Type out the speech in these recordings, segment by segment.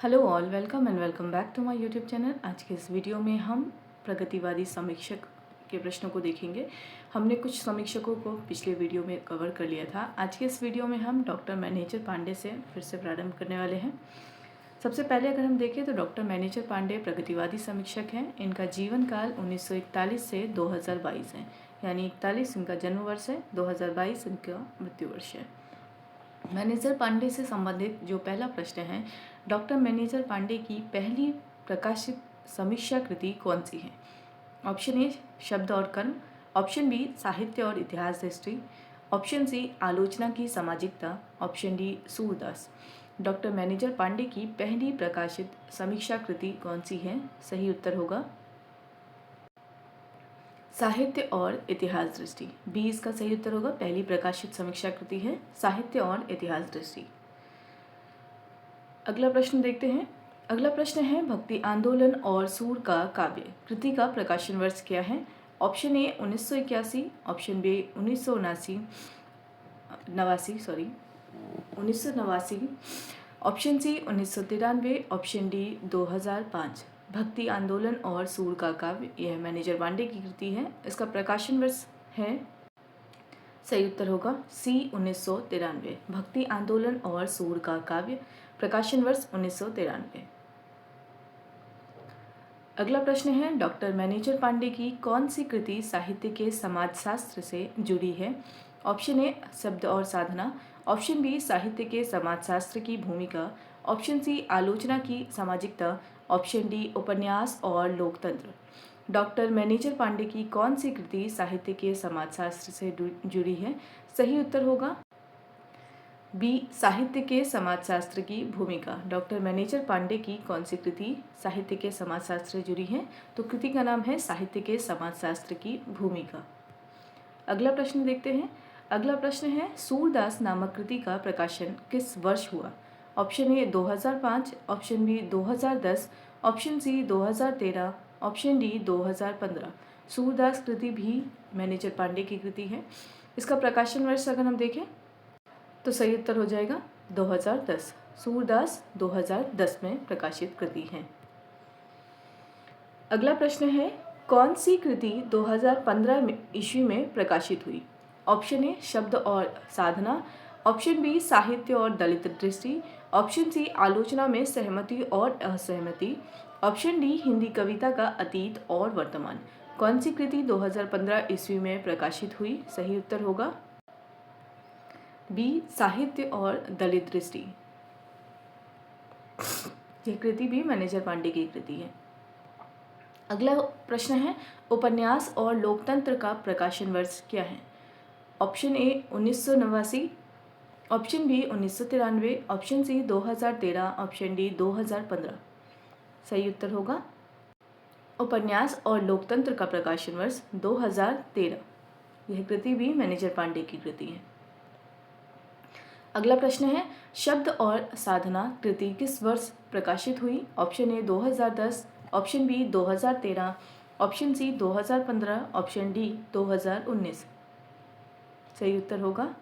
Hello all, welcome and welcome back to my YouTube channel. आज के इस video में हम प्रगतिवादी समीक्षक के प्रश्नों को देखेंगे। हमने कुछ समीक्षकों को पिछले वीडियो में कवर कर लिया था। आज के इस वीडियो में हम डॉक्टर मैनेजर पांडे से फिर से प्रारंभ करने वाले हैं। सबसे पहले अगर हम देखें तो डॉक्टर मैनेजर पांडे प्रगतिवादी समीक्षक हैं। इनका जीवन काल 1941 से 2022 है, यानी 41 इनका जन्म वर्ष है, 2022 इनका मृत्यु वर्ष है। मैनेजर पांडे से संबंधित जो पहला प्रश्न है, डॉक्टर मैनेजर पांडे की पहली प्रकाशित समीक्षा कृति कौन सी है? ऑप्शन ए शब्द और कर्म, ऑप्शन बी साहित्य और इतिहास दृष्टि, ऑप्शन सी आलोचना की सामाजिकता, option D Surdas. Doctor Manager Pandey की पहली प्रकाशित समीक्षा कृति कौन सी है? सही उत्तर होगा साहित्य और इतिहास दृष्टि। बी इसका सही उत्तर होगा। पहली प्रकाशित समीक्षा कृति है साहित्य और इतिहास दृष्टि। अगला प्रश्न देखते हैं। अगला प्रश्न है भक्ति आंदोलन और सूर का काव्य कृति का प्रकाशन वर्ष क्या है? Option A 1981, option B 1989, option C 1993, option D 2005। भक्ति आंदोलन और सूर का काव्य यह मैनेजर पांडे की कृति है। इसका प्रकाशन वर्ष है, सही उत्तर होगा सी 1993। भक्ति आंदोलन और सूर का काव्य प्रकाशन वर्ष 1993। अगला प्रश्न है डॉक्टर मैनेजर पांडे की कौन सी कृति साहित्य के समाजशास्त्र से जुड़ी है? ऑप्शन ए शब्द और साधना, ऑप्शन बी साहित्य के समाजशास्त्र की भूमिका, ऑप्शन सी आलोचना की सामाजिकता, ऑप्शन डी उपन्यास और लोकतंत्र। डॉक्टर मैनेजर पांडे की कौन सी कृति साहित्य के समाजशास्त्र से जुड़ी है? सही उत्तर होगा बी साहित्य के समाजशास्त्र की भूमिका। डॉक्टर मैनेजर पांडे की कौन सी कृति साहित्य के समाजशास्त्र से जुड़ी है? तो कृति का नाम है साहित्य के समाजशास्त्र की भूमिका। अगला प्रश्न देखते हैं। अगला प्रश्न है सूरदास नामक कृति का प्रकाशन किस वर्ष हुआ? Option A 2005, option B 2010, option C 2013, option D 2015। Surdas कृति भी मैनेजर पांडे की कृति है। इसका प्रकाशन वर्ष अगर हम देखें तो सही उत्तर हो जाएगा 2010। सूरदास 2010 में प्रकाशित कृति है। अगला प्रश्न है कौन सी कृति 2015 ईस्वी में प्रकाशित हुई? ऑप्शन ए शब्द और साधना, ऑप्शन बी साहित्य और दलित दृष्टि, ऑप्शन सी आलोचना में सहमति और असहमति, ऑप्शन डी हिंदी कविता का अतीत और वर्तमान। कौन सी कृति 2015 ईस्वी में प्रकाशित हुई? सही उत्तर होगा बी साहित्य और दलित दृष्टि। यह कृति भी मैनेजर पांडे की कृति है। अगला प्रश्न है उपन्यास और लोकतंत्र का प्रकाशन वर्ष क्या है? Option A 1989, option B 1993, option C 2013, option D 2015। सही उत्तर होगा उपन्यास और लोकतंत्र का प्रकाशन वर्ष 2013। यह कृति भी मैनेजर पांडे की कृति है। अगला प्रश्न है शब्द और साधना कृति किस वर्ष प्रकाशित हुई? Option A 2010, option B 2013, option C 2015, option D 2019। सही उत्तर होगा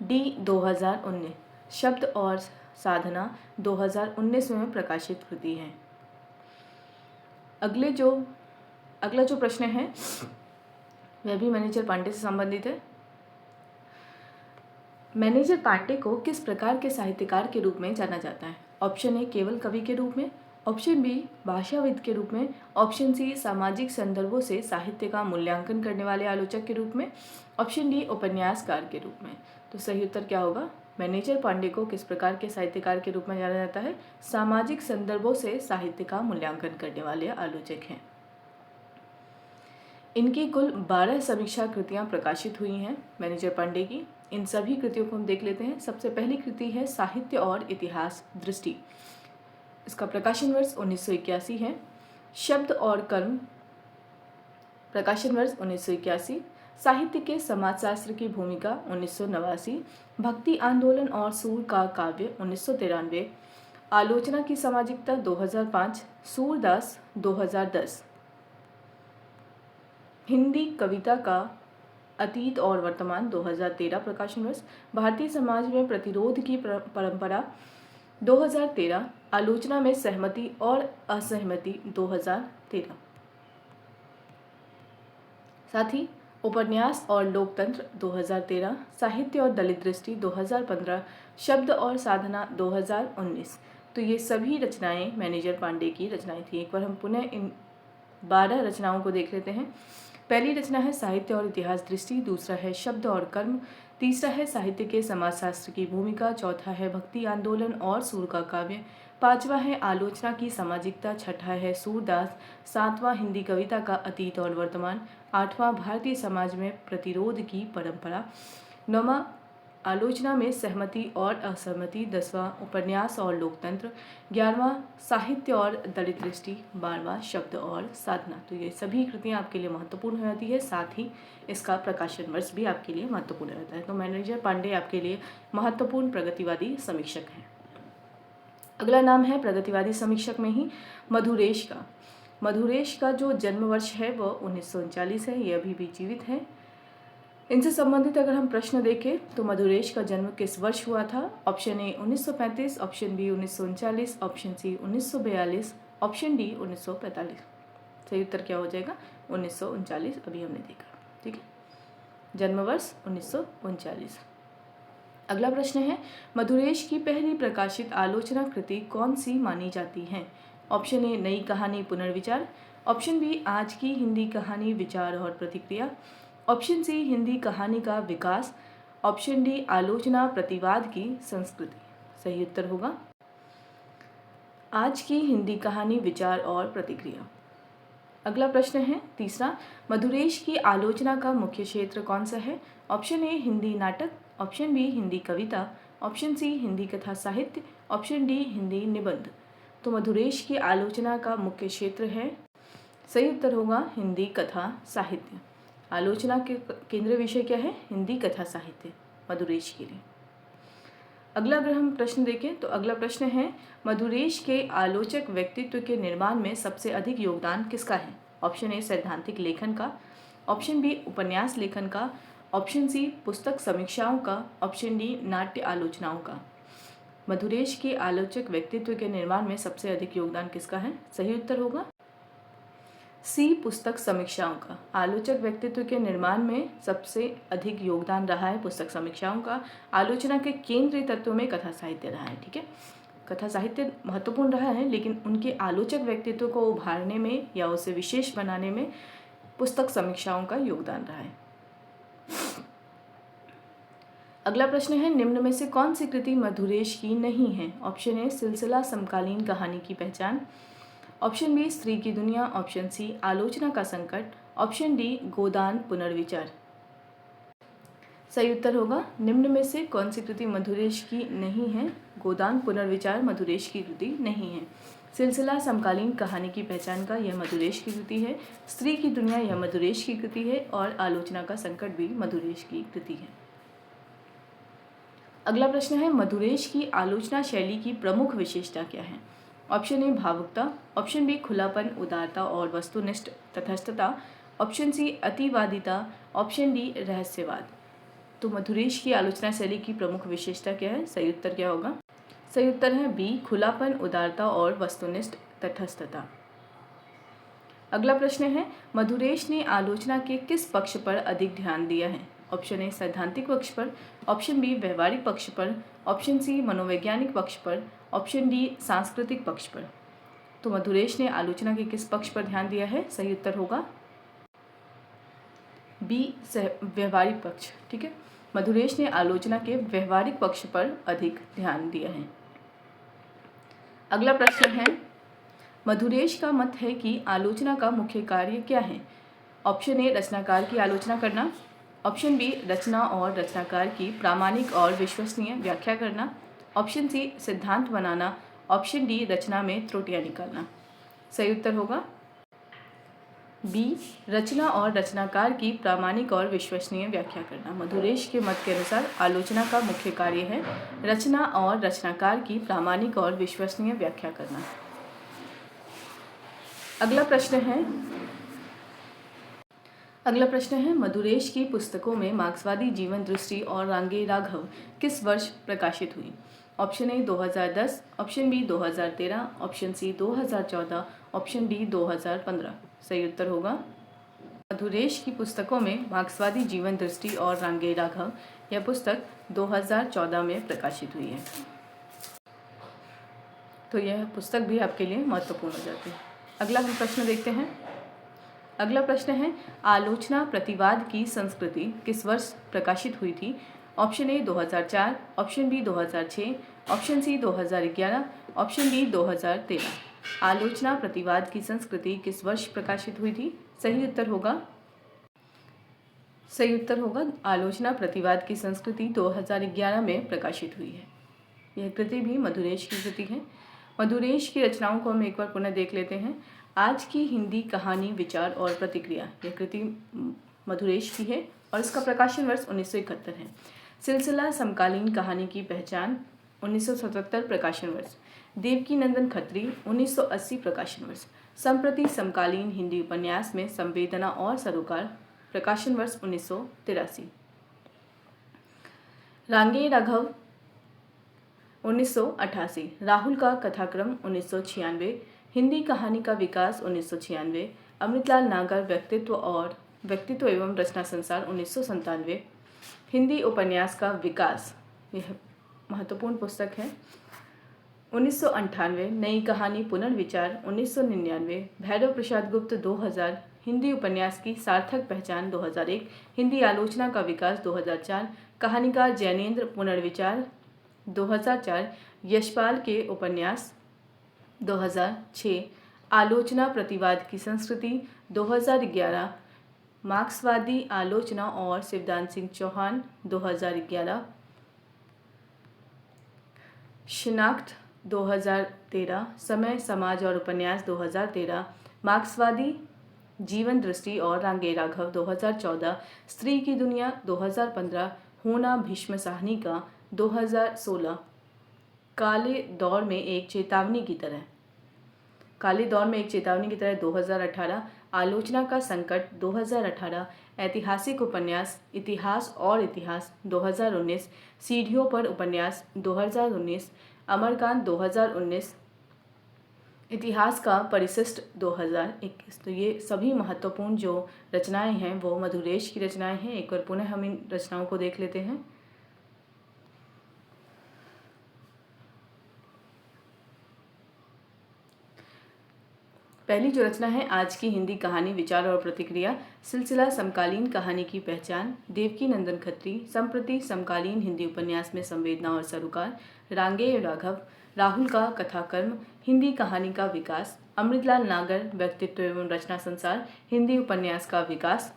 डी 2019। शब्द और साधना 2019 में प्रकाशित कृति है। अगला जो प्रश्न है वह भी मैनेजर पांडे से संबंधित है। मैनेजर पांडे को किस प्रकार के साहित्यकार के रूप में जाना जाता है? ऑप्शन ए केवल कवि के रूप में, ऑप्शन बी भाषाविद के रूप में, ऑप्शन सी सामाजिक संदर्भों से साहित्य का मूल्यांकन करने वाले आलोचक के रूप में, ऑप्शन डी उपन्यासकार के रूप में। तो सही उत्तर क्या होगा? मैनेजर पांडे को किस प्रकार के साहित्यकार के रूप में जाना जाता है? सामाजिक संदर्भों से साहित्य का मूल्यांकन करने वाले आलोचक हैं। इनकी कुल 12 समीक्षा कृतियां प्रकाशित हुई हैं मैनेजर पांडे की। इन सभी कृतियों को हम देख लेते हैं। सबसे पहली कृति है साहित्य और इतिहास दृष्टि। इसका प्रकाशन वर्ष 1981 है। शब्द और कर्म प्रकाशन वर्ष 1981। साहित्य के समाजशास्त्र की भूमिका 1989। भक्ति आंदोलन और सूर का काव्य 1993। आलोचना की सामाजिकता 2005। सूरदास 2010। हिंदी कविता का अतीत और वर्तमान 2013 प्रकाशन वर्ष। भारतीय समाज में प्रतिरोध की परंपरा 2013, आलोचना में सहमति और असहमति 2013। साथ ही उपन्यास और लोकतंत्र 2013, साहित्य और दलित दृष्टि 2015, शब्द और साधना 2019। तो ये सभी रचनाएं मैनेजर पांडे की रचनाएं थी। एक बार हम पुनः इन 12 रचनाओं को देख लेते हैं। पहली रचना है साहित्य और इतिहास दृष्टि, दूसरा है शब्द और कर्म, तीसरा है साहित्य के समाजशास्त्र की भूमिका, चौथा है भक्ति आंदोलन और सूर का काव्य, पांचवा है आलोचना की सामाजिकता, छठा है सूरदास, सातवां हिंदी कविता का अतीत और वर्तमान, आठवां भारतीय समाज में प्रतिरोध की परंपरा, नौवां आलोचना में सहमति और असहमति, 10वां उपन्यास और लोकतंत्र, 11वां साहित्य और दलित दृष्टि, 12वां शब्द और साधना। तो ये सभी कृतियाँ आपके लिए महत्वपूर्ण हो जाती है, साथ ही इसका प्रकाशन वर्ष भी आपके लिए महत्वपूर्ण रहता है। तो मैनेजर पांडे आपके लिए महत्वपूर्ण प्रगतिवादी समीक्षक हैं। अगला नाम है प्रगतिवादी समीक्षक में ही मधुरेश का। मधुरेश का जो जन्म वर्ष है वह 1939 है, ये अभी भी जीवित है। इनसे संबंधित अगर हम प्रश्न देखें तो मधुरेश का जन्म किस वर्ष हुआ था? Option A 1935, option B 1939, option C 1942, option D 1945। सही उत्तर क्या हो जाएगा? 1939 अभी हमने देखा। ठीक है, जन्म वर्ष 1939। अगला प्रश्न है मधुरेश की पहली प्रकाशित आलोचना कृति कौन सी मानी जाती है? ऑप्शन ए नई कहानी पुनर्विचार, ऑप्शन बी आज की हिंदी कहानी विचार और प्रतिक्रिया, ऑप्शन सी हिंदी कहानी का विकास, ऑप्शन डी आलोचना प्रतिवाद की संस्कृति। सही उत्तर होगा आज की हिंदी कहानी विचार और प्रतिक्रिया। अगला प्रश्न है तीसरा, मधुरेश की आलोचना का मुख्य क्षेत्र कौन सा है? ऑप्शन ए हिंदी नाटक, ऑप्शन बी हिंदी कविता, ऑप्शन सी हिंदी कथा साहित्य, ऑप्शन डी हिंदी निबंध। तो मधुरेश की आलोचना का मुख्य क्षेत्र है, सही उत्तर होगा हिंदी कथा साहित्य। आलोचना के केंद्रीय विषय क्या है? हिंदी कथा साहित्य मधुरेश के लिए। अगला अगर हम प्रश्न देखें तो अगला प्रश्न है मधुरेश के आलोचक व्यक्तित्व के निर्माण में सबसे अधिक योगदान किसका है? ऑप्शन ए सैद्धांतिक लेखन का, ऑप्शन बी उपन्यास लेखन का, ऑप्शन सी पुस्तक समीक्षाओं का, ऑप्शन डी नाट्य आलोचनाओं का। मधुरेश के आलोचक व्यक्तित्व के निर्माण में सबसे अधिक योगदान किसका है? सही उत्तर होगा सी पुस्तक समीक्षाओं का। आलोचक व्यक्तित्व के निर्माण में सबसे अधिक योगदान रहा है पुस्तक समीक्षाओं का। आलोचना के केंद्रीय तत्व में कथा साहित्य रहा है। ठीक है, कथा साहित्य महत्वपूर्ण रहा है, लेकिन उनके आलोचक व्यक्तित्व को उभारने में या उसे विशेष बनाने में पुस्तक समीक्षाओं का योगदान रहा है। अगला प्रश्न है निम्न में से कौन सी कृति मधुरेश की नहीं है? ऑप्शन ए सिलसिला समकालीन कहानी की पहचान, ऑप्शन बी स्त्री की दुनिया, ऑप्शन सी आलोचना का संकट, ऑप्शन डी गोदान पुनर्विचार। सही उत्तर होगा निम्न में से कौन सी कृति मधुरेश की नहीं है? गोदान पुनर्विचार मधुरेश की कृति नहीं है। सिलसिला समकालीन कहानी की पहचान का यह मधुरेश की कृति है, स्त्री की दुनिया यह मधुरेश की कृति है और आलोचना का संकट भी मधुरेश की कृति है। अगला प्रश्न है मधुरेश की आलोचना शैली की प्रमुख विशेषता क्या है? ऑप्शन ए भावुकता, ऑप्शन बी खुलापन उदारता और वस्तुनिष्ठ तटस्थता, ऑप्शन सी अतिवादिता, ऑप्शन डी रहस्यवाद। तो मधुरेश की आलोचना शैली की प्रमुख विशेषता क्या है? सही उत्तर क्या होगा? सही उत्तर है बी खुलापन उदारता और वस्तुनिष्ठ तटस्थता। अगला प्रश्न है मधुरेश ने आलोचना के किस पक्ष पर अधिक ध्यान दिया है? ऑप्शन ए सैद्धांतिक पक्ष पर, ऑप्शन बी व्यवहारिक पक्ष पर, ऑप्शन सी मनोवैज्ञानिक पक्ष पर, ऑप्शन डी सांस्कृतिक पक्ष पर। तो मधुरेश ने आलोचना के किस पक्ष पर ध्यान दिया है? सही उत्तर होगा बी व्यवहारिक पक्ष। ठीक है, मधुरेश ने आलोचना के व्यवहारिक पक्ष पर अधिक ध्यान दिया है। अगला प्रश्न है मधुरेश का मत है कि आलोचना का मुख्य कार्य क्या है? ऑप्शन ए रचनाकार की आलोचना करना, ऑप्शन बी रचना और रचनाकार की प्रामाणिक और विश्वसनीय व्याख्या करना, ऑप्शन सी सिद्धांत बनाना, ऑप्शन डी रचना में त्रुटियां निकालना। सही उत्तर होगा बी रचना और रचनाकार की प्रामाणिक और विश्वसनीय व्याख्या करना। मधुरेश के मत के अनुसार आलोचना का मुख्य कार्य है रचना और रचनाकार की प्रामाणिक और विश्वसनीय व्याख्या करना। अगला प्रश्न है मधुरेश की पुस्तकों में मार्क्सवादी जीवन दृष्टि और रांगे राघव किस वर्ष प्रकाशित हुई? Option A 2010, option B 2013, option C 2014, option D 2015। सही उत्तर होगा मधुरेश की पुस्तकों में मार्क्सवादी जीवन दृष्टि और रांगे राघव, यह पुस्तक 2014 में प्रकाशित हुई है। तो यह पुस्तक भी आपके लिए महत्वपूर्ण हो जाती है। अगला हम प्रश्न देखते हैं। अगला प्रश्न है, आलोचना प्रतिवाद की संस्कृति किस वर्ष प्रकाशित हुई थी? Option A 2004, option B 2006, option C 2011, option D 2013। आलोचना प्रतिवाद की संस्कृति किस वर्ष प्रकाशित हुई थी? सही उत्तर होगा आलोचना प्रतिवाद की संस्कृति 2011 में प्रकाशित हुई है। यह कृति भी मधुरेश की कृति है। मधुरेश की रचनाओं को हम एक बार पुनः देख लेते हैं। आज की हिंदी कहानी, विचार और प्रतिक्रिया, यह कृति मधुरेश की है और इसका प्रकाशन वर्ष 1971 है। सिलसिला समकालीन कहानी की पहचान 1977 प्रकाशन वर्ष। देवकीनंदन खत्री 1980 प्रकाशन वर्ष। संप्रति समकालीन हिंदी उपन्यास में संवेदना और सरोकार प्रकाशन वर्ष 1983। रांगे राघव 1988, राहुल का कथाक्रम 1996, हिंदी कहानी का विकास 1996, अमृतलाल नागर व्यक्तित्व एवं रचना संसार 1997, हिंदी उपन्यास का विकास, यह महत्वपूर्ण पुस्तक है 1998, नई कहानी पुनर्विचार 1999, भैरव प्रसाद गुप्त 2000, हिंदी उपन्यास की सार्थक पहचान 2001, हिंदी आलोचना का विकास 2004, कहानीकार जैनेन्द्र पुनर्विचार 2004, यशपाल के उपन्यास 2006, आलोचना प्रतिवाद की संस्कृति 2011, मार्क्सवादी आलोचना और शिवदान सिंह चौहान 2011, शिनाख्त 2013, समय समाज और उपन्यास 2013, मार्क्सवादी जीवन दृष्टि और रांगे राघव 2014, स्त्री की दुनिया 2015, होना भीष्म साहनी का 2016, काले दौर में एक चेतावनी की तरह 2018, आलोचना का संकट 2018, ऐतिहासिक उपन्यास इतिहास और इतिहास 2019, सीढ़ियों पर उपन्यास 2019, अमरकांत 2019, इतिहास का परिशिष्ट 2021। तो ये सभी महत्वपूर्ण जो रचनाएं हैं वो मधुरेश की रचनाएं हैं। एक बार पुनः हम इन रचनाओं को देख लेते हैं। पहली जो रचना है, आज की हिंदी कहानी, विचार और प्रतिक्रिया, सिलसिला समकालीन कहानी की पहचान, देवकीनंदन खत्री, संप्रति समकालीन हिंदी उपन्यास में संवेदना और सरोकार, रांगे राघव, राहुल का कथाकर्म, हिंदी कहानी का विकास, अमृतलाल नागर, व्यक्तित्व एवं रचना संसार, हिंदी उपन्यास का विकास।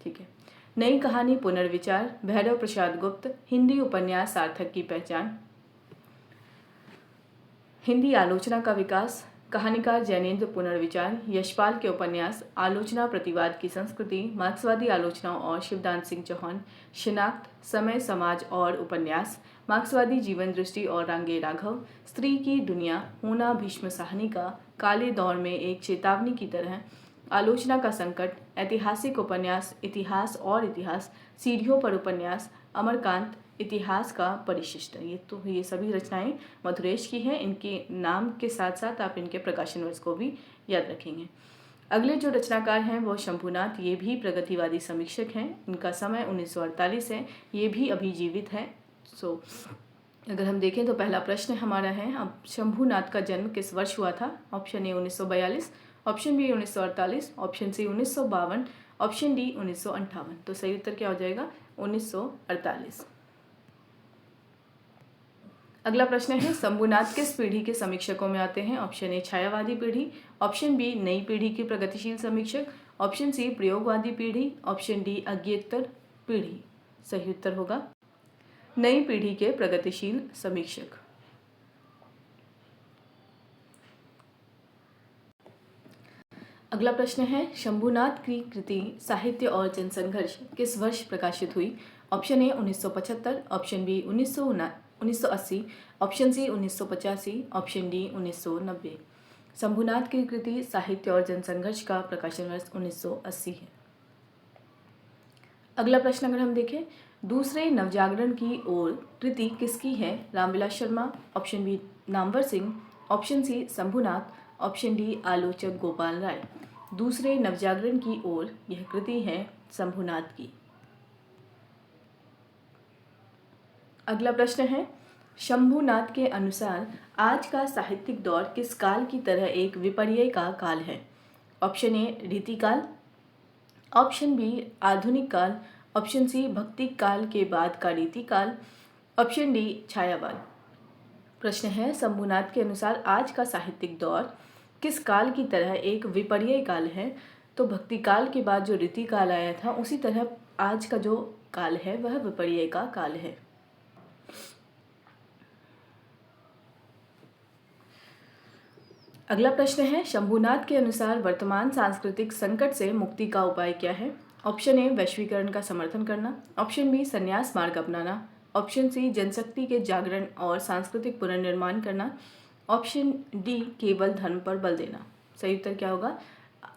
ठीक है। नई कहानी पुनर्विचार, भैरव प्रसाद गुप्त, हिंदी उपन्यास सार्थक की पहचान, हिंदी आलोचना का विकास, कहानीकार जैनेन्द्र पुनर्विचार, यशपाल के उपन्यास, आलोचना प्रतिवाद की संस्कृति, मार्क्सवादी आलोचना और शिवदान सिंह चौहान, शिनाख्त, समय समाज और उपन्यास, मार्क्सवादी जीवन दृष्टि और रांगे राघव, स्त्री की दुनिया, होना भीष्म साहनी का, काले दौर में एक चेतावनी की तरह, आलोचना का संकट, ऐतिहासिक उपन्यास इतिहास और इतिहास, सीढ़ियों पर उपन्यास, अमरकांत, इतिहास का परिशिष्ट। ये सभी रचनाएं मधुरेश की हैं। इनके नाम के साथ साथ आप इनके प्रकाशन वर्ष को भी याद रखेंगे। अगले जो रचनाकार हैं वो शंभुनाथ, ये भी प्रगतिवादी समीक्षक हैं। इनका समय 1948 है, ये भी अभी जीवित है। अगर हम देखें तो पहला प्रश्न हमारा है, अब शंभुनाथ का जन्म किस वर्ष हुआ था? Option A 1942, option B 1948, option C 1952, option D 1958। तो सही उत्तर क्या हो जाएगा? 1948। अगला प्रश्न है, शंभुनाथ किस पीढ़ी के समीक्षकों में आते हैं? ऑप्शन ए छायावादी पीढ़ी, ऑप्शन बी नई पीढ़ी के प्रगतिशील समीक्षक, ऑप्शन सी प्रयोगवादी पीढ़ी, ऑप्शन डी अज्ञेतर पीढ़ी। सही उत्तर होगा नई पीढ़ी के प्रगतिशील समीक्षक। अगला प्रश्न है, शंभुनाथ की कृति साहित्य और जनसंघर्ष किस वर्ष प्रकाशित हुई? Option A 1975, option B 1980, option C 1985, option D 1990। Shambhunath की कृति साहित्य और जनसंघर्ष का प्रकाशन वर्ष 1980 है। अगला प्रश्न अगर हम देखें, दूसरे नवजागरण की ओर कृति किसकी है? Ramvilas Sharma, option B Namvar Singh, option C Shambhunath, option D आलोचक गोपाल राय। दूसरे नवजागरण की ओर यह कृति है शंभुनाथ की। अगला प्रश्न है, शंभुनाथ के अनुसार आज का साहित्यिक दौर किस काल की तरह एक विपर्यय का काल है? ऑप्शन ए रीतिकाल, ऑप्शन बी आधुनिक काल, ऑप्शन सी भक्ति काल के बाद का रीतिकाल, ऑप्शन डी छायावाद। प्रश्न है, शंभुनाथ के अनुसार आज का साहित्यिक दौर किस काल की तरह एक विपर्यय काल है? तो भक्ति काल के बाद जो रीति काल आया था उसी तरह आज का जो काल है वह विपर्यय का काल है। अगला प्रश्न है, शंभुनाथ के अनुसार वर्तमान सांस्कृतिक संकट से मुक्ति का उपाय क्या है? ऑप्शन ए वैश्वीकरण का समर्थन करना, ऑप्शन बी संन्यास मार्ग अपनाना, ऑप्शन सी जनशक्ति के जागरण और सांस्कृतिक पुनर्निर्माण करना, ऑप्शन डी केवल धर्म पर बल देना। सही उत्तर क्या होगा?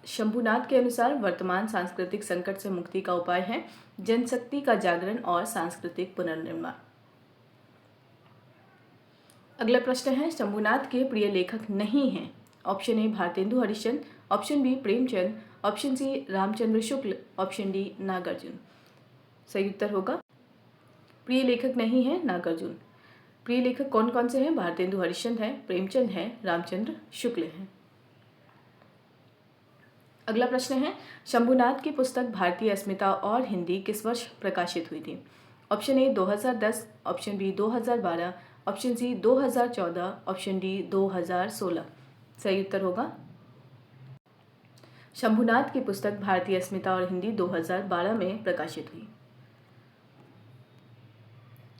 शंभुनाथ के अनुसार वर्तमान सांस्कृतिक संकट से मुक्ति का उपाय है जनशक्ति का जागरण और सांस्कृतिक पुनर्निर्माण। अगला प्रश्न है, शंभुनाथ के प्रिय लेखक नहीं हैं। Option A Bharatendu Harishchandra, option B Premchand, option C Ramchandra Shukla, option D Nagarjun. सही उत्तर होगा प्रिय लेखक नहीं है नागार्जुन। प्रिय लेखक कौन कौन से हैं? भारतेंदु हरिश्चंद्र है, प्रेमचंद है, रामचंद्र शुक्ल है। अगला प्रश्न है, शंभुनाथ की पुस्तक भारतीय अस्मिता और हिंदी किस वर्ष प्रकाशित हुई थी? Option A 2010, option B 2012, option C 2014, option D 2016। सही उत्तर होगा शंभुनाथ की पुस्तक भारतीय अस्मिता और हिंदी 2012 में प्रकाशित हुई।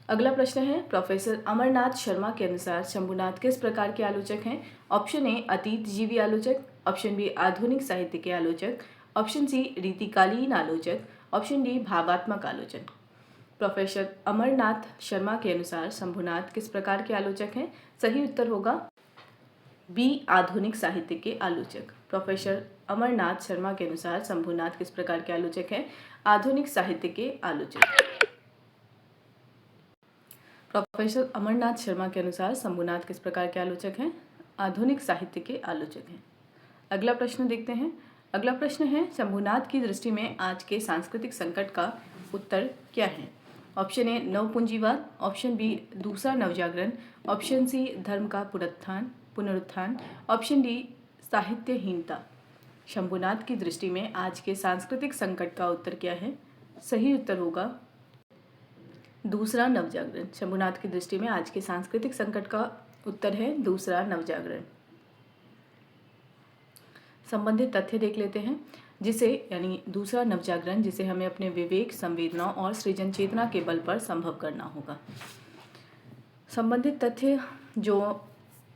अगला प्रश्न है, प्रोफेसर अमरनाथ शर्मा के अनुसार शंभुनाथ किस प्रकार के आलोचक हैं? ऑप्शन ए अतीत जीवी आलोचक, ऑप्शन बी आधुनिक साहित्य के आलोचक, ऑप्शन सी रीतिकालीन आलोचक, ऑप्शन डी भावात्मक आलोचक। प्रोफेसर अमरनाथ शर्मा के अनुसार शंभुनाथ किस प्रकार के आलोचक हैं? सही उत्तर होगा बी आधुनिक साहित्य के आलोचक। प्रोफेसर अमरनाथ शर्मा के अनुसार शंभुनाथ किस प्रकार के आलोचक हैं? आधुनिक साहित्य के आलोचक। प्रोफेसर अमरनाथ शर्मा के अनुसार शंभुनाथ किस प्रकार के आलोचक हैं? आधुनिक साहित्य के आलोचक हैं। अगला प्रश्न देखते हैं। अगला प्रश्न है, शंभुनाथ की दृष्टि में आज के सांस्कृतिक संकट का उत्तर क्या है? ऑप्शन ए नवपूंजीवाद, ऑप्शन बी दूसरा नवजागरण, ऑप्शन सी धर्म का पुनरुत्थान, ऑप्शन डी साहित्यहीनता। शंभुनाथ की दृष्टि में आज के सांस्कृतिक संकट का उत्तर क्या है? सही उत्तर होगा दूसरा नवजागरण। शंभुनाथ की दृष्टि में आज के सांस्कृतिक संकट का उत्तर है दूसरा नवजागरण। संबंधित तथ्य देख लेते हैं, जिसे यानी दूसरा नवजागरण जिसे हमें अपने विवेक, संवेदना और सृजन चेतना के बल पर संभव करना होगा। संबंधित तथ्य जो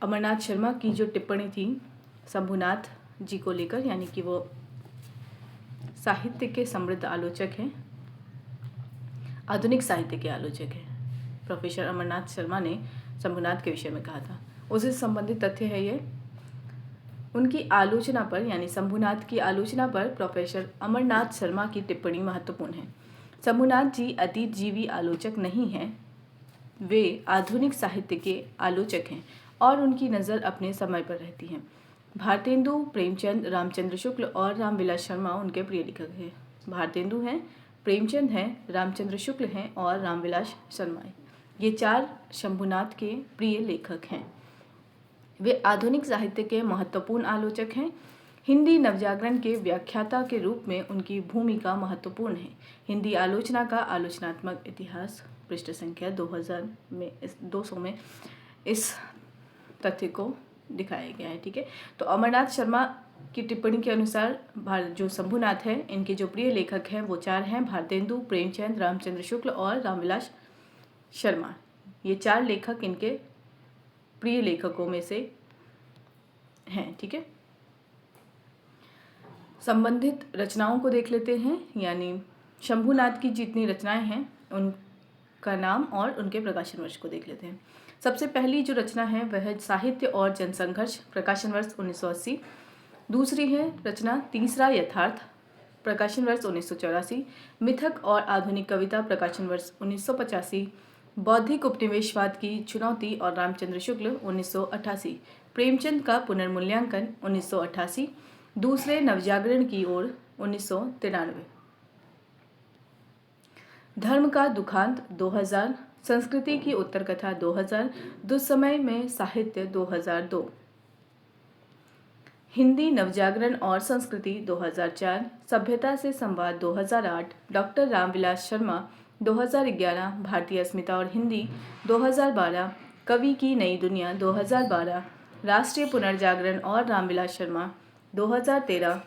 अमरनाथ शर्मा की जो टिप्पणी थी शंभुनाथ जी को लेकर, यानी कि वो साहित्य के समृद्ध आलोचक हैं, आधुनिक साहित्य के आलोचक हैं। प्रोफेसर अमरनाथ शर्मा ने शंभुनाथ के विषय में कहा था, उससे संबंधित तथ्य है ये। उनकी आलोचना पर यानी शंभुनाथ की आलोचना पर प्रोफेसर अमरनाथ शर्मा की टिप्पणी महत्वपूर्ण है। शंभुनाथ जी अतीत जीवी आलोचक नहीं हैं, वे आधुनिक साहित्य के आलोचक हैं और उनकी नज़र अपने समय पर रहती है। भारतेंदु, प्रेमचंद, रामचंद्र शुक्ल और रामविलास शर्मा उनके प्रिय लेखक हैं। भारतेंदु हैं, प्रेमचंद हैं, रामचंद्र शुक्ल हैं और रामविलास शर्मा हैं। ये चार शंभुनाथ के प्रिय लेखक हैं। वे आधुनिक साहित्य के महत्वपूर्ण आलोचक हैं। हिंदी नवजागरण के व्याख्याता के रूप में उनकी भूमिका महत्वपूर्ण है। हिंदी आलोचना का आलोचनात्मक इतिहास पृष्ठ संख्या 200 में इस तथ्य को दिखाया गया है। ठीक है, तो अमरनाथ शर्मा की टिप्पणी के अनुसार जो शंभुनाथ है, इनके जो प्रिय लेखक हैं वो चार हैं, भारतेंदु, प्रेमचंद, रामचंद्र शुक्ल और रामविलास शर्मा। ये चार लेखक इनके प्रिय लेखकों में से हैं। ठीक है, संबंधित रचनाओं को देख लेते हैं, यानी शंभुनाथ की जितनी रचनाएं हैं उनका नाम और उनके प्रकाशन वर्ष को देख लेते हैं। सबसे पहली जो रचना है वह है साहित्य और जनसंघर्ष, प्रकाशन वर्ष 1980। दूसरी है रचना तीसरा यथार्थ, प्रकाशन वर्ष 1984, मिथक और आधुनिक कविता प्रकाशन वर्ष 1985, बौद्धिक उपनिवेशवाद की चुनौती और रामचंद्र शुक्ल 1988, प्रेमचंद का पुनर्मूल्यांकन 1988, दूसरे नवजागरण की ओर 1993, धर्म का दुखांत 2000, संस्कृति की उत्तर कथा 2000, दुस्समय में साहित्य 2002, हिंदी नवजागरण और संस्कृति 2004, सभ्यता से संवाद 2008, डॉक्टर रामविलास शर्मा 2011, भारतीय अस्मिता और हिंदी 2012, कवि की नई दुनिया 2012, राष्ट्रीय पुनर्जागरण और रामविलास शर्मा 2013,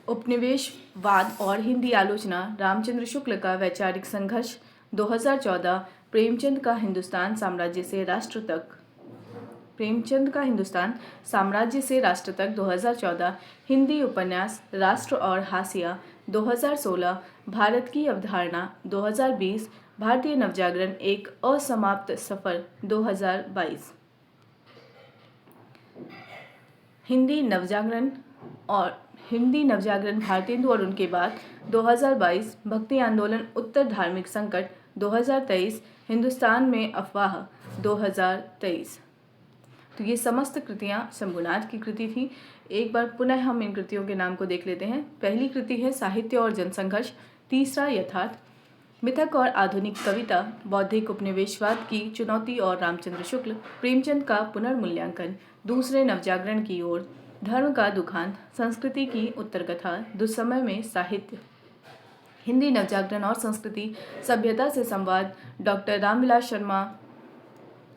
उपनिवेशवाद और हिंदी आलोचना रामचंद्र शुक्ल का वैचारिक संघर्ष 2014, प्रेमचंद का हिंदुस्तान साम्राज्य से राष्ट्र तक 2014, हिंदी उपन्यास राष्ट्र और हाशिया 2016, भारत की अवधारणा 2020, भारतीय नवजागरण एक असमाप्त सफर 2022, हिंदी नवजागरण भारतेंदु और उनके बाद 2022, भक्ति आंदोलन उत्तर धार्मिक संकट 2023, हिंदुस्तान में अफवाह 2023। तो ये समस्त कृतियाँ शंभुनाथ की कृति थी। एक बार पुनः हम इन कृतियों के नाम को देख लेते हैं। पहली कृति है साहित्य और जनसंघर्ष, तीसरा यथार्थ, मिथक और आधुनिक कविता, बौद्धिक उपनिवेशवाद की चुनौती और रामचंद्र शुक्ल, प्रेमचंद का पुनर्मूल्यांकन, दूसरे नवजागरण की ओर, धर्म का दुखांत, संस्कृति की उत्तर कथा, दुस्समय में साहित्य, हिंदी नवजागरण और संस्कृति, सभ्यता से संवाद, डॉक्टर रामविलास शर्मा,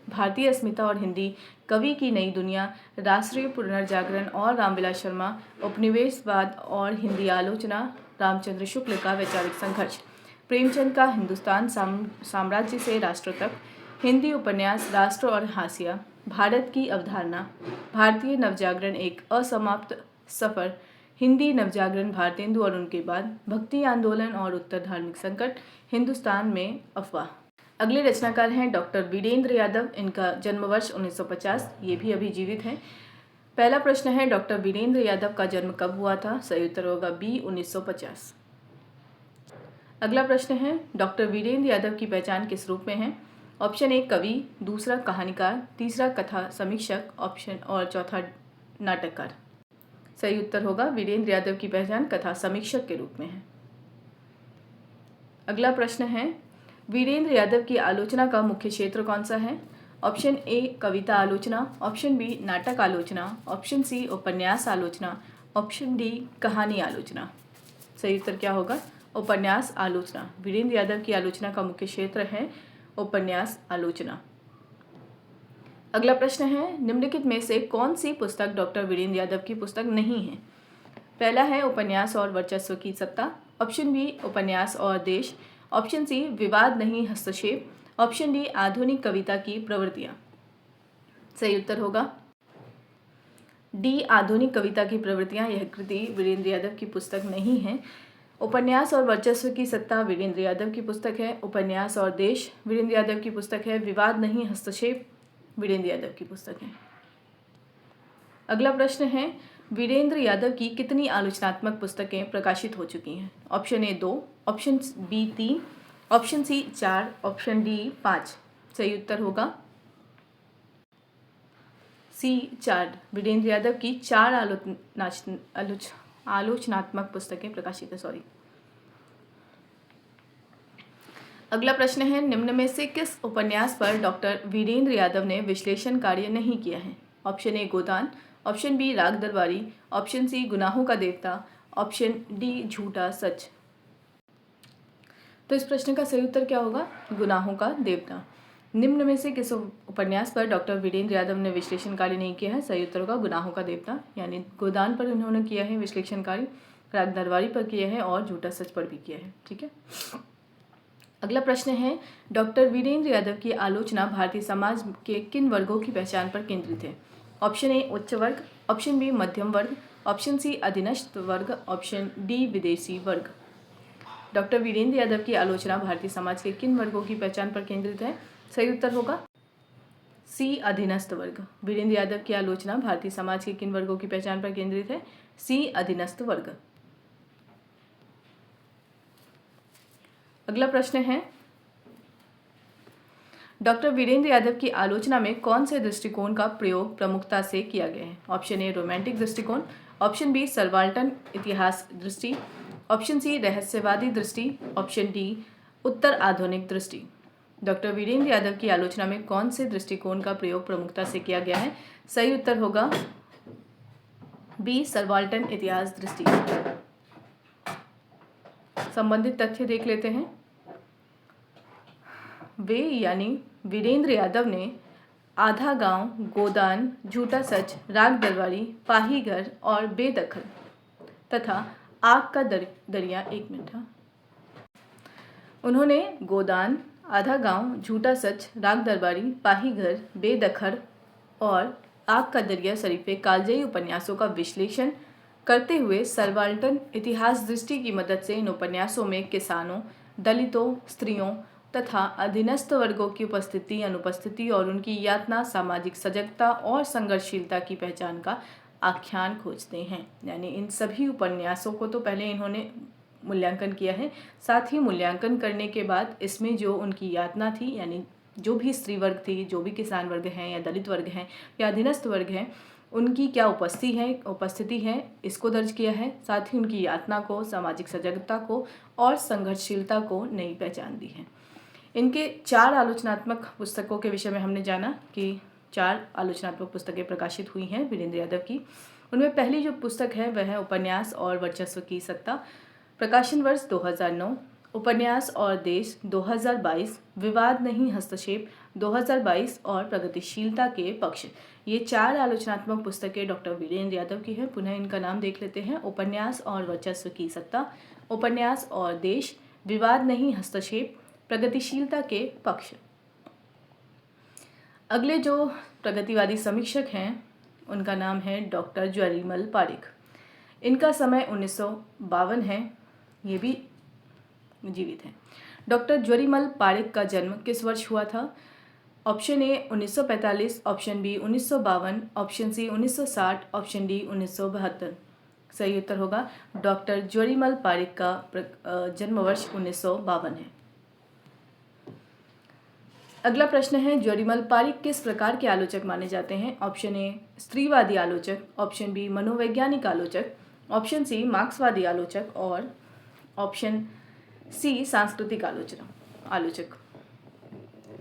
भारतीय अस्मिता और हिंदी, कवि की नई दुनिया, राष्ट्रीय पुनर्जागरण और रामविलास शर्मा, उपनिवेशवाद और हिंदी आलोचना रामचंद्र शुक्ल का वैचारिक संघर्ष, प्रेमचंद का हिंदुस्तान साम्राज्य से राष्ट्र तक, हिंदी उपन्यास राष्ट्र और हाशिया, भारत की अवधारणा, भारतीय नवजागरण एक असमाप्त सफर, हिंदी नवजागरण भारतेंदु और उनके बाद, भक्ति आंदोलन और उत्तर धार्मिक संकट, हिंदुस्तान में अफवाह। अगले रचनाकार हैं डॉक्टर वीरेंद्र यादव। इनका जन्म वर्ष 1950, ये भी अभी जीवित हैं। पहला प्रश्न है, डॉक्टर वीरेंद्र यादव का जन्म कब हुआ था? सही उत्तर होगा बी, 1950। अगला प्रश्न है, डॉक्टर वीरेंद्र यादव की पहचान किस रूप में है? ऑप्शन ए कवि, दूसरा कहानीकार, तीसरा कथा समीक्षक, ऑप्शन और चौथा नाटककार। सही उत्तर होगा वीरेंद्र यादव की पहचान कथा समीक्षक के रूप में है। अगला प्रश्न है, वीरेंद्र यादव की आलोचना का मुख्य क्षेत्र कौन सा है? ऑप्शन ए कविता आलोचना, ऑप्शन बी नाटक आलोचना, ऑप्शन सी उपन्यास आलोचना, ऑप्शन डी कहानी आलोचना। सही उत्तर क्या होगा? उपन्यास आलोचना। वीरेंद्र यादव की आलोचना का मुख्य क्षेत्र है उपन्यास आलोचना। अगला प्रश्न है, निम्नलिखित में से कौन सी पुस्तक डॉक्टर वीरेंद्र यादव की पुस्तक नहीं है? पहला है उपन्यास और वर्चस्व की सत्ता, ऑप्शन बी उपन्यास और देश, ऑप्शन सी विवाद नहीं हस्तक्षेप, ऑप्शन डी आधुनिक कविता की प्रवृत्तियां। सही उत्तर होगा डी आधुनिक कविता की प्रवृत्तियां। यह कृति वीरेंद्र यादव की पुस्तक नहीं है। उपन्यास और वर्चस्व की सत्ता वीरेंद्र यादव की पुस्तक है। उपन्यास और देश वीरेंद्र यादव की पुस्तक है। विवाद नहीं हस्तक्षेप वीरेंद्र यादव की पुस्तक है। अगला प्रश्न है, वीरेंद्र यादव की कितनी आलोचनात्मक पुस्तकें प्रकाशित हो चुकी हैं? Option A 2, option B 3, option C 4, option D 5। सही उत्तर होगा सी 4। वीरेंद्र यादव की 4 आलोचनात्मक पुस्तकें प्रकाशित है। अगला प्रश्न है, निम्न में से किस उपन्यास पर डॉक्टर वीरेंद्र यादव ने विश्लेषण कार्य नहीं किया है? Option A Godan, option B Raag Darbari, option C गुनाहों का देवता, ऑप्शन डी झूठा सच। तो इस प्रश्न का सही उत्तर क्या होगा? गुनाहों का देवता। निम्न में से किस उपन्यास पर डॉक्टर वीरेंद्र यादव ने विश्लेषण कार्य नहीं किया है? सही उत्तर होगा गुनाहों का देवता। यानी गोदान पर उन्होंने किया है विश्लेषण कार्य, राग दरबारी पर किया है और झूठा सच पर भी किया है। ठीक है। अगला प्रश्न है, डॉक्टर वीरेंद्र यादव की आलोचना भारतीय समाज के किन वर्गों की पहचान पर केंद्रित है? ऑप्शन ए उच्च वर्ग, ऑप्शन बी मध्यम वर्ग, ऑप्शन सी अधीनस्थ वर्ग, ऑप्शन डी विदेशी वर्ग। डॉक्टर वीरेंद्र यादव की आलोचना भारतीय समाज के किन वर्गों की पहचान पर केंद्रित है? सही उत्तर होगा सी अधीनस्थ वर्ग। वीरेंद्र यादव की आलोचना भारतीय समाज के किन वर्गों की पहचान पर केंद्रित है? सी अधीनस्थ वर्ग। अगला प्रश्न है, डॉक्टर वीरेंद्र यादव की आलोचना में कौन से दृष्टिकोण का प्रयोग प्रमुखता से किया गया है? ऑप्शन ए रोमांटिक दृष्टिकोण, ऑप्शन बी सर्वाल्टन इतिहास दृष्टि, ऑप्शन सी रहस्यवादी दृष्टि, ऑप्शन डी उत्तर आधुनिक दृष्टि। डॉक्टर वीरेंद्र यादव की आलोचना में कौन से दृष्टिकोण का प्रयोग प्रमुखता से किया गया है? सही उत्तर होगा बी सर्वाल्टन इतिहास दृष्टि। संबंधित तथ्य देख लेते हैं। वे यानी वीरेंद्र यादव ने आधा गांव, गोदान, झूठा सच, राग दरबारी, पाहीघर और बेदखल तथा आग का दरिया, एक मिनट, उन्होंने गोदान, आधा गांव, झूठा सच, राग दरबारी, पाहीघर, बेदखल और आग का दरिया सरीफे कालजयी उपन्यासों का विश्लेषण करते हुए सर्वाल्टन इतिहास दृष्टि की मदद से इन उपन्यासों में किसानों, दलितों, स्त्रियों तथा अधीनस्थ वर्गों की उपस्थिति, अनुपस्थिति और उनकी यातना, सामाजिक सजगता और संघर्षशीलता की पहचान का आख्यान खोजते हैं। यानी इन सभी उपन्यासों को तो पहले इन्होंने मूल्यांकन किया है, साथ ही मूल्यांकन करने के बाद इसमें जो उनकी यातना थी, यानी जो भी स्त्री वर्ग थी, जो भी किसान वर्ग हैं या दलित वर्ग हैं या अधीनस्थ वर्ग हैं, उनकी क्या उपस्थिति है, इसको दर्ज किया है। साथ ही उनकी यातना को, सामाजिक सजगता को और संघर्षशीलता को नई पहचान दी है। इनके 4 आलोचनात्मक पुस्तकों के विषय में हमने जाना कि 4 आलोचनात्मक पुस्तकें प्रकाशित हुई हैं वीरेंद्र यादव की। उनमें पहली जो पुस्तक है वह है उपन्यास और वर्चस्व की सत्ता, प्रकाशन वर्ष 2009, उपन्यास और देश 2022, विवाद नहीं हस्तक्षेप 2022 और प्रगतिशीलता के पक्ष। ये 4 आलोचनात्मक पुस्तकें डॉक्टर वीरेंद्र यादव की हैं। पुनः इनका नाम देख लेते हैं। उपन्यास और वर्चस्व की सत्ता, उपन्यास और देश, विवाद नहीं हस्तक्षेप, प्रगतिशीलता के पक्ष। अगले जो प्रगतिवादी समीक्षक हैं उनका नाम है डॉक्टर ज्वरीमल पारिक। इनका समय 1952 है, ये भी जीवित हैं। डॉक्टर ज्वरीमल पारिक का जन्म किस वर्ष हुआ था? Option A 1945, option B 1952, option C 1960, option D 1972। सही उत्तर होगा डॉक्टर ज्वरीमल पारिक का जन्म वर्ष 1952 है। अगला प्रश्न है, ज्वरीमल पारिक किस प्रकार के आलोचक माने जाते हैं? ऑप्शन ए स्त्रीवादी आलोचक, ऑप्शन बी मनोवैज्ञानिक आलोचक, ऑप्शन सी मार्क्सवादी आलोचक और ऑप्शन सी सांस्कृतिक आलोचक।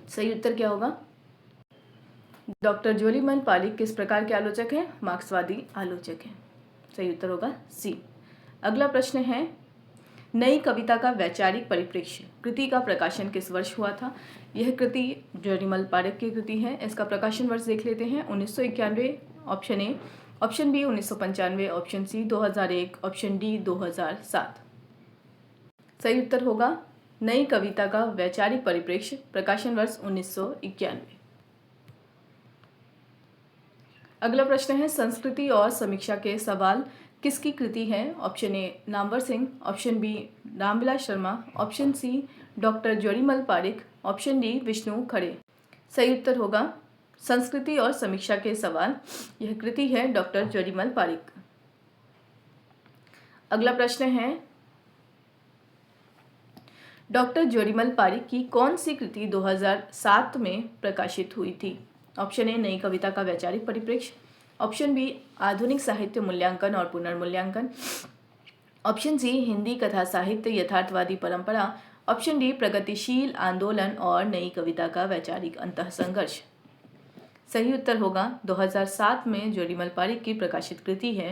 सही उत्तर क्या होगा? डॉक्टर ज्वरीमल पारिक किस प्रकार के आलोचक हैं? मार्क्सवादी आलोचक हैं। सही उत्तर होगा सी। अगला प्रश्न है, नई कविता का वैचारिक परिप्रेक्ष्य कृति का प्रकाशन किस वर्ष हुआ था? यह कृति ज्वरीमल पारिक की कृति है। इसका प्रकाशन वर्ष देख लेते हैं। 1991, option A, option B 1995, option C 2001, option D 2007। सही उत्तर होगा नई कविता का वैचारिक परिप्रेक्ष्य, प्रकाशन वर्ष 1991। अगला प्रश्न है, संस्कृति और समीक्षा के सवाल किसकी कृति है? Option A Namvar Singh, option B Ramvilas Sharma, option C doctor Jawarimal Parakh, option D Vishnu Khare. सही उत्तर होगा संस्कृति और समीक्षा के सवाल, यह कृति है डॉक्टर ज्वरीमल पारिक। अगला प्रश्न है, डॉक्टर ज्वरीमल पारिक की कौन सी कृति 2007 में प्रकाशित हुई थी? ऑप्शन ए नई कविता का वैचारिक परिप्रेक्ष्य, ऑप्शन बी आधुनिक साहित्य मूल्यांकन और पुनर्मूल्यांकन, ऑप्शन सी हिंदी कथा साहित्य यथार्थवादी परंपरा, ऑप्शन डी प्रगतिशील आंदोलन और नई कविता का वैचारिक अंतःसंघर्ष। सही उत्तर होगा 2007 में ज्वरीमल पारिक की प्रकाशित कृति है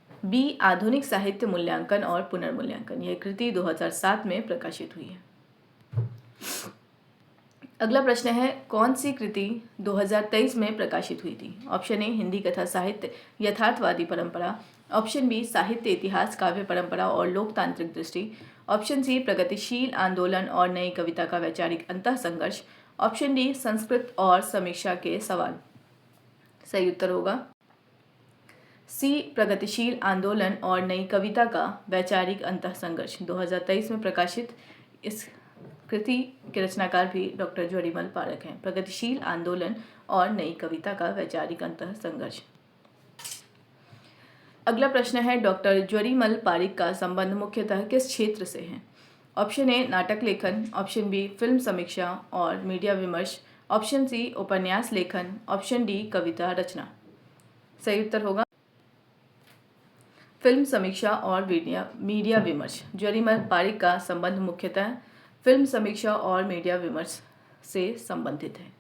बी आधुनिक साहित्य मूल्यांकन और पुनर्मूल्यांकन। यह कृति 2007 में प्रकाशित हुई है। अगला प्रश्न है, कौन सी कृति 2023 में प्रकाशित हुई थी? ऑप्शन ए हिंदी कथा साहित्य यथार्थवादी परंपरा, ऑप्शन बी साहित्य इतिहास काव्य परंपरा और लोकतांत्रिक दृष्टि, ऑप्शन सी प्रगतिशील आंदोलन और नई कविता का वैचारिक अंतःसंघर्ष, ऑप्शन डी संस्कृत और समीक्षा के सवाल। सही उत्तर होगा सी प्रगतिशील आंदोलन और नई कविता का वैचारिक अंतःसंघर्ष। 2023 में प्रकाशित इस कृति के रचनाकार भी डॉक्टर ज्वरीमल पारक हैं। प्रगतिशील आंदोलन और नई कविता का वैचारिक अंतः संघर्ष। अगला प्रश्न है, डॉक्टर ज्वरीमल पारिक का संबंध मुख्यतः किस क्षेत्र से है? ऑप्शन ए नाटक लेखन, ऑप्शन बी फिल्म समीक्षा और मीडिया विमर्श, ऑप्शन सी उपन्यास लेखन, ऑप्शन डी कविता रचना। सही उत्तर होगा फिल्म समीक्षा और मीडिया विमर्श। ज्वरीमल पारिक का संबंध मुख्यतः फिल्म समीक्षा और मीडिया विमर्श से संबंधित है।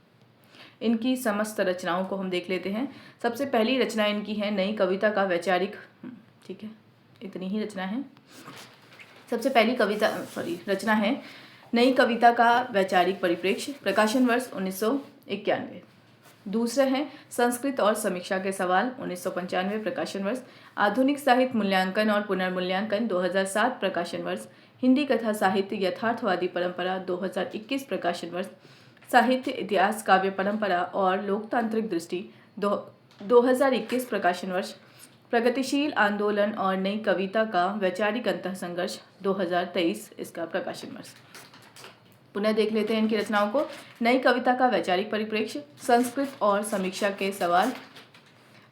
इनकी समस्त रचनाओं को हम देख लेते हैं। सबसे पहली रचना इनकी है नई कविता का वैचारिक, ठीक है, इतनी ही रचना है। सबसे पहली रचना है नई कविता का वैचारिक परिप्रेक्ष्य, प्रकाशन वर्ष 1991। दूसरा है संस्कृत और समीक्षा के सवाल, 1995 प्रकाशन वर्ष। आधुनिक साहित्य मूल्यांकन और पुनर्मूल्यांकन, 2007 प्रकाशन वर्ष। हिंदी कथा साहित्य यथार्थवादी परंपरा, 2021 प्रकाशन वर्ष। साहित्य इतिहास काव्य परंपरा और लोकतांत्रिक दृष्टि, 2021 प्रकाशन वर्ष। प्रगतिशील आंदोलन और नई कविता का वैचारिक अंतः संघर्ष, 2023 इसका प्रकाशन वर्ष। पुनः देख लेते हैं इनकी रचनाओं को। नई कविता का वैचारिक परिप्रेक्ष्य, संस्कृत और समीक्षा के सवाल,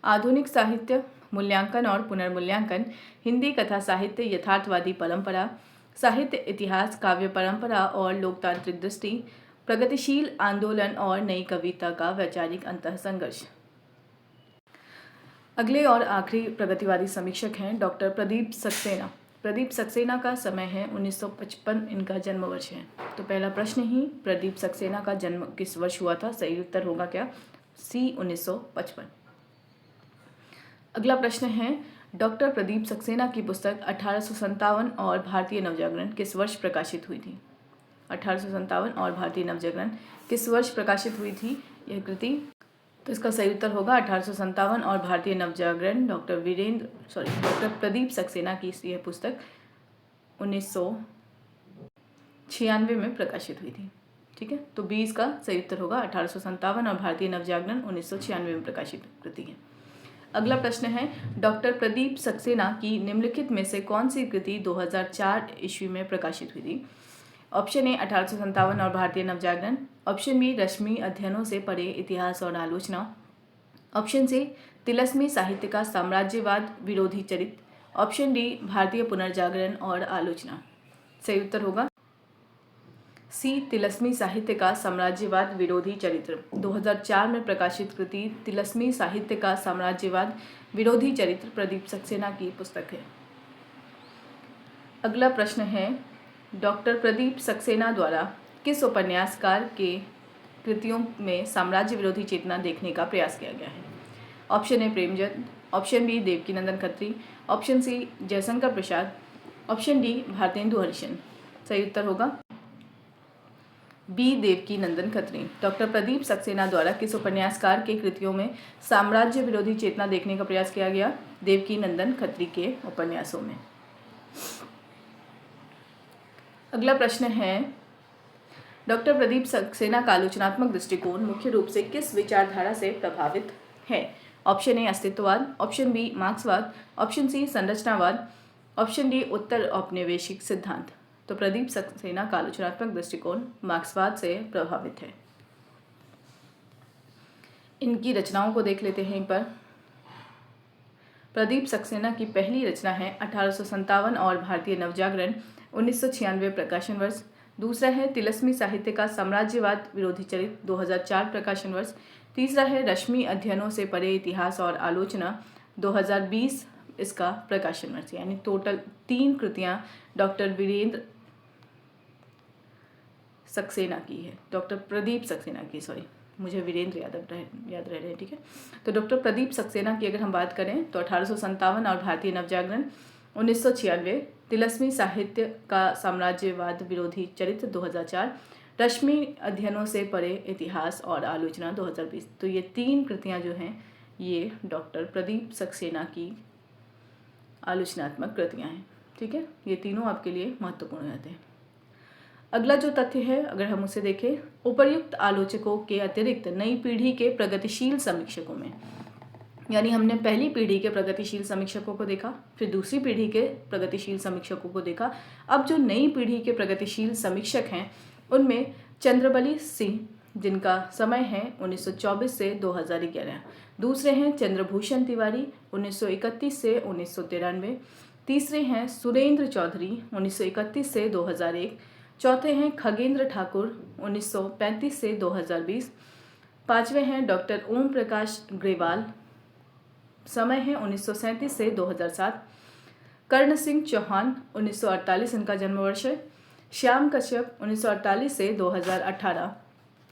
आधुनिक साहित्य मूल्यांकन और पुनर्मूल्यांकन, हिंदी कथा साहित्य यथार्थवादी परंपरा, साहित्य इतिहास काव्य परंपरा और लोकतांत्रिक दृष्टि, प्रगतिशील आंदोलन और नई कविता का वैचारिक अंतः संघर्ष। अगले और आखिरी प्रगतिवादी समीक्षक हैं डॉक्टर प्रदीप सक्सेना। प्रदीप सक्सेना का समय है 1955, इनका जन्म वर्ष है। तो पहला प्रश्न ही, प्रदीप सक्सेना का जन्म किस वर्ष हुआ था? सही उत्तर होगा क्या? सी 1955। अगला प्रश्न है, डॉक्टर प्रदीप सक्सेना की पुस्तक 1857 और भारतीय नवजागरण किस वर्ष प्रकाशित हुई थी? 1857 और भारतीय नवजागरण किस वर्ष प्रकाशित हुई थी यह कृति? तो इसका सही उत्तर होगा 1857 और भारतीय नवजागरण डॉक्टर प्रदीप सक्सेना की यह पुस्तक 1996 में प्रकाशित हुई थी। ठीक है, तो 20 का सही उत्तर होगा 1857 और भारतीय नवजागरण 1996 में प्रकाशित कृति है। अगला प्रश्न है, डॉक्टर प्रदीप सक्सेना की निम्नलिखित में से कौन सी कृति 2004 ईस्वी में प्रकाशित हुई थी? ऑप्शन ए 1857 और भारतीय नवजागरण, ऑप्शन बी रश्मि अध्ययनों से परे इतिहास और आलोचना, ऑप्शन सी तिलस्मी साहित्य का साम्राज्यवाद विरोधी चरित्र, ऑप्शन डी भारतीय पुनर्जागरण और आलोचना। सही उत्तर होगा सी तिलस्मी साहित्य का साम्राज्यवाद विरोधी चरित्र। 2004 में प्रकाशित कृति तिलस्मी साहित्य का साम्राज्यवाद विरोधी चरित्र प्रदीप सक्सेना की पुस्तक है। अगला प्रश्न है, डॉक्टर प्रदीप सक्सेना द्वारा किस उपन्यासकार के कृतियों में साम्राज्य विरोधी चेतना देखने का प्रयास किया गया है? Option A Premchand, option B Devkinandan Khatri, option C Jaishankar Prasad, option D Bharatendu Harishchandra. सही उत्तर होगा बी देवकीनंदन खत्री। डॉक्टर प्रदीप सक्सेना द्वारा किस उपन्यासकार के कृतियों में साम्राज्य विरोधी चेतना देखने का प्रयास किया गया? देवकीनंदन खत्री के उपन्यासों में। अगला प्रश्न है, डॉक्टर प्रदीप सक्सेना का आलोचनात्मक दृष्टिकोण मुख्य रूप से किस विचारधारा से प्रभावित है? ऑप्शन ए अस्तित्ववाद, ऑप्शन बी मार्क्सवाद, ऑप्शन सी संरचनावाद, ऑप्शन डी उत्तर औपनिवेशिक सिद्धांत। तो प्रदीप सक्सेना का आलोचनात्मक दृष्टिकोण मार्क्सवाद से प्रभावित है। इनकी रचनाओं को देख लेते हैं एक बार। प्रदीप सक्सेना की पहली रचना है 1857 और भारतीय नवजागरण 1996 प्रकाशन वर्ष। दूसरा है तिलस्मी साहित्य का साम्राज्यवाद विरोधी चरित्र 2004 प्रकाशन वर्ष। तीसरा है रश्मि अध्ययनों से परे इतिहास और आलोचना 2020 इसका प्रकाशन वर्ष। यानी टोटल 3 कृतियां डॉक्टर वीरेंद्र सक्सेना की है, डॉक्टर प्रदीप सक्सेना की, सॉरी मुझे वीरेंद्र याद रह रहे हैं। ठीक है, तो डॉक्टर प्रदीप सक्सेना की अगर हम बात करें तो 1857 और भारतीय नवजागरण 1996, तिलस्मी साहित्य का साम्राज्यवाद विरोधी चरित्र 2004, रश्मि अध्ययनों से परे इतिहास और आलोचना 2020। तो ये 3 कृतियां जो हैं ये डॉक्टर प्रदीप सक्सेना की आलोचनात्मक कृतियां हैं। ठीक है, ये तीनों आपके लिए महत्वपूर्ण रहते हैं। अगला जो तथ्य है अगर हम उसे देखें, उपर्युक्त आलोचकों के अतिरिक्त नई पीढ़ी के प्रगतिशील समीक्षकों में, यानी हमने पहली पीढ़ी के प्रगतिशील समीक्षकों को देखा, फिर दूसरी पीढ़ी के प्रगतिशील समीक्षकों को देखा, अब जो नई पीढ़ी के प्रगतिशील समीक्षक हैं उनमें चंद्रबली सिंह, जिनका समय है 1924 से 2011। दूसरे हैं चंद्रभूषण तिवारी, 1931 से 1993। तीसरे हैं सुरेंद्र चौधरी, 1931 से 2001। चौथे हैं खगेंद्र ठाकुर, 1935 से 2020। पांचवें हैं डॉक्टर ओम प्रकाश ग्रेवाल, समय है 1937 से 2007। कर्ण सिंह चौहान, 1948 इनका जन्म वर्ष है। श्याम कश्यप, 1948 से 2018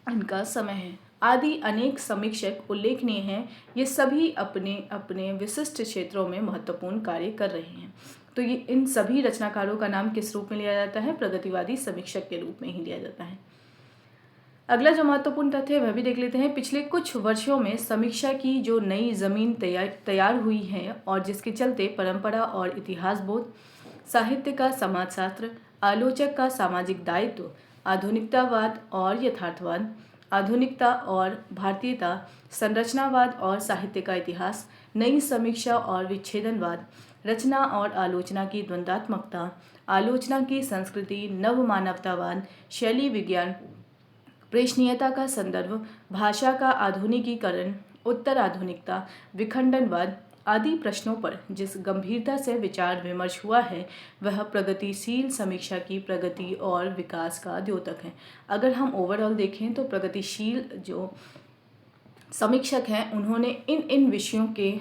इनका समय है। आदि अनेक समीक्षक उल्लेखनीय हैं। ये सभी अपने अपने विशिष्ट क्षेत्रों में महत्वपूर्ण कार्य कर रहे हैं। तो ये इन सभी रचनाकारों का नाम किस रूप में लिया जाता है? प्रगतिवादी समीक्षक के रूप में ही लिया जाता है। अगला जो महत्वपूर्ण तथ्य है वह भी देख लेते हैं। पिछले कुछ वर्षों में समीक्षा की जो नई जमीन तैयार हुई है और जिसके चलते परंपरा और इतिहास बोध, साहित्य का समाजशास्त्र, आलोचक का सामाजिक दायित्व, आधुनिकतावाद और यथार्थवाद, आधुनिकता और भारतीयता, संरचनावाद और साहित्य का इतिहास, नई समीक्षा और विच्छेदनवाद, रचना और आलोचना की द्वंद्वात्मकता, आलोचना की संस्कृति, नव मानवतावाद, शैली विज्ञान, प्रेषणीयता का संदर्भ, भाषा का आधुनिकीकरण, उत्तर आधुनिकता, विखंडनवाद आदि प्रश्नों पर जिस गंभीरता से विचार विमर्श हुआ है वह प्रगतिशील समीक्षा की प्रगति और विकास का द्योतक है। अगर हम ओवरऑल देखें तो प्रगतिशील जो समीक्षक हैं उन्होंने इन विषयों के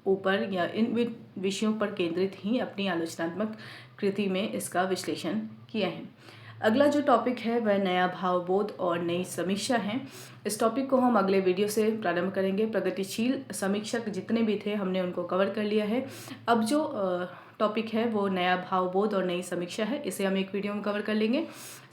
ऊपर या इन विषयों पर केंद्रित ही अपनी आलोचनात्मक कृति में इसका विश्लेषण किया है। अगला जो टॉपिक है वह नया भावबोध और नई समीक्षा है। इस टॉपिक को हम अगले वीडियो से प्रारंभ करेंगे। प्रगतिशील समीक्षक जितने भी थे हमने उनको कवर कर लिया है। अब जो टॉपिक है वो नया भावबोध और नई समीक्षा है, इसे हम एक वीडियो में कवर कर लेंगे।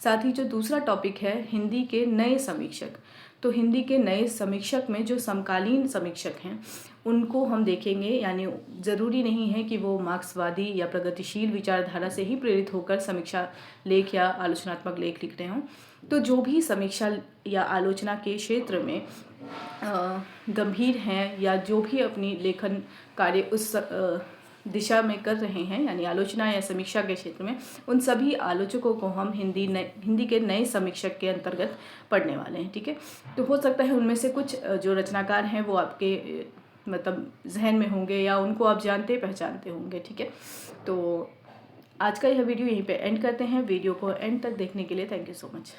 साथ ही जो दूसरा टॉपिक है हिंदी के नए समीक्षक, तो हिंदी के नए समीक्षक में जो समकालीन समीक्षक हैं उनको हम देखेंगे। यानी ज़रूरी नहीं है कि वो मार्क्सवादी या प्रगतिशील विचारधारा से ही प्रेरित होकर समीक्षा लेख या आलोचनात्मक लेख लिख रहे हों। तो जो भी समीक्षा या आलोचना के क्षेत्र में गंभीर हैं या जो भी अपनी लेखन कार्य उस दिशा में कर रहे हैं, यानी आलोचना या समीक्षा के क्षेत्र में, उन सभी आलोचकों को हम हिंदी के नए समीक्षक के अंतर्गत पढ़ने वाले हैं। ठीक है, तो हो सकता है उनमें से कुछ जो रचनाकार हैं वो आपके मतलब जहन में होंगे या उनको आप जानते पहचानते होंगे। ठीक है, तो आज का यह वीडियो यहीं पे एंड करते हैं। वीडियो को एंड तक देखने के लिए थैंक यू सो मच।